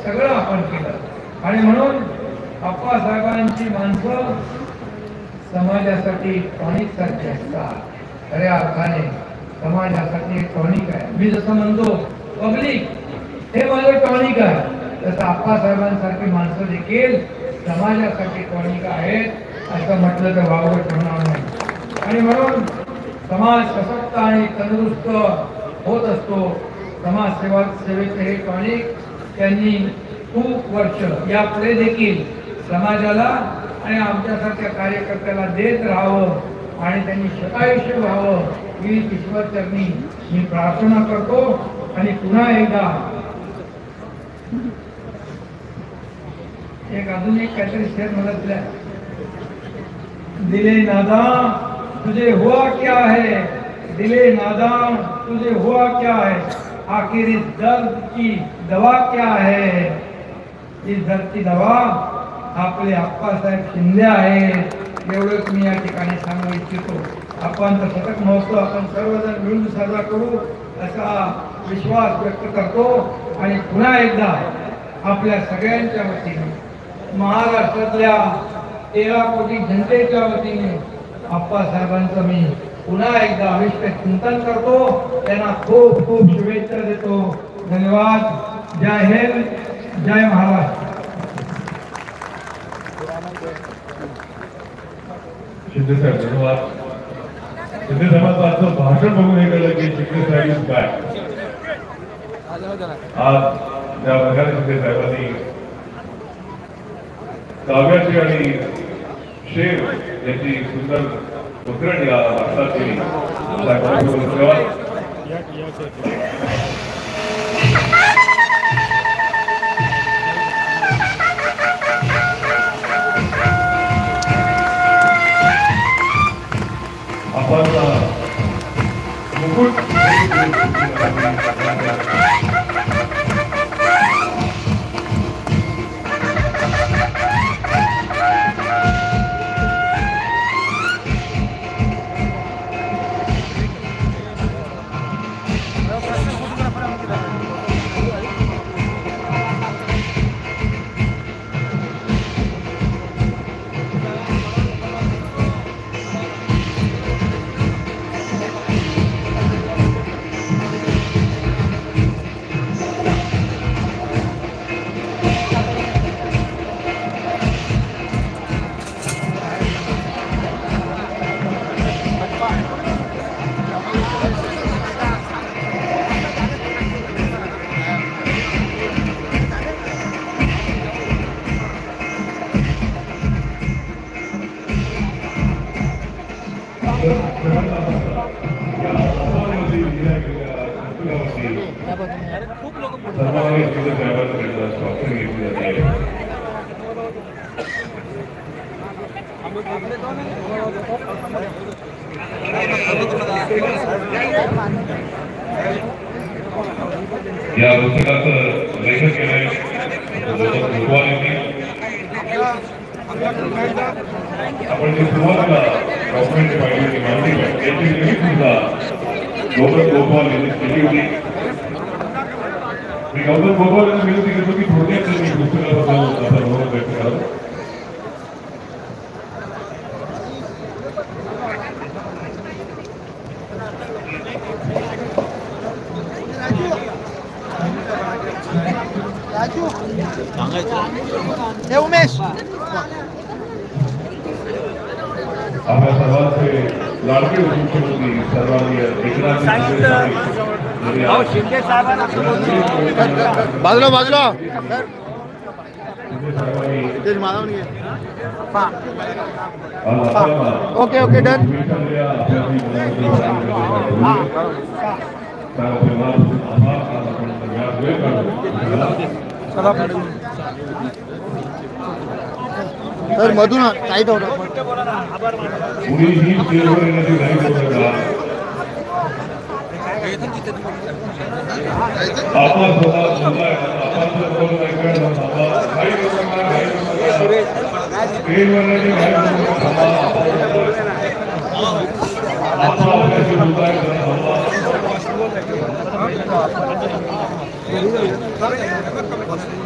सगळं आपण केलं. आणि म्हणून आप्पासाहेबांची माणसं समाजासाठी टॉनिक सारखी असतात. खऱ्या अर्थाने समाजासाठी टॉनिक आहे. मी जसं म्हणतो पब्लिक हे माझं टॉनिक आहे, तसं आप्पासाहेबांसारखी माणसं देखील समाजासाठी टॉनिक आहेत असं म्हटलं तर वावगं ठरणार नाही. आणि म्हणून समाज सशक्त आणि तंदुरुस्त होत असतो. सेवेचे हे टॉनिक त्यांनी खूप वर्ष यापुढे देखील समाजाला आणि आमच्यासारख्या कार्यकर्त्याला देत राहावं आणि त्यांनी शतायुष्य व्हावं ही ईश्वरचरणी मी प्रार्थना करतो. आणि पुन्हा एकदा अजून एक काहीतरी शेर मला दिला, दिले नादान तुझे हुआ क्या है, दिले नादान तुझे हुआ क्या है, आखिर इस दर्द की दवा क्या है. इस दर्द की दवा आपले आप्पासाहेब शिंदे आहेत एवढंच मी या ठिकाणी सांगू इच्छितो. आपण तर शतक महोत्सव आपण सर्वजण मिळून साजरा करू असा विश्वास व्यक्त करतो. आणि पुन्हा एकदा आपल्या सगळ्यांच्या वतीने महाराष्ट्रातल्या 13 कोटी जनतेच्या वतीने आप्पासाहेबांचं मी पुन्हा एकदा अविष्ट चिंतन करतो. त्यांना खूप खूप शुभेच्छा देतो. धन्यवाद. जय हिंद, जय महाराष्ट्र. शिंदे साहेब धन्यवाद. शिंदे साहेबांचं भाषण बघून हे कळलं की शिंदे साहेब इज बॅक. आज त्या बघायला शिंदे साहेबांनी काव्याची आणि शेर याची सुंदर उतरण या भारतात केली. धन्यवाद. आपण मुकुट या पुस्तकाचं लेखन केलंय आपण जी सुरुवातीला डॉक्युमेंट पाहिली होती माहिती त्याची लिमिट सुद्धा गौतम गोपाल यांनी केली होती. मी गौतम गोपाल यांना विनंती करतो की थोडक्यात त्यांनी पुस्तकाबद्दल आपला अनुभव व्यक्त करावा. उमेश आपल्या सर्वांचे लाडके मुख्यमंत्री सर्वांनी शिंदे साहेबांना बाजूला बाजूला ओके ओके डन. सर मधून टाईट होता. आपण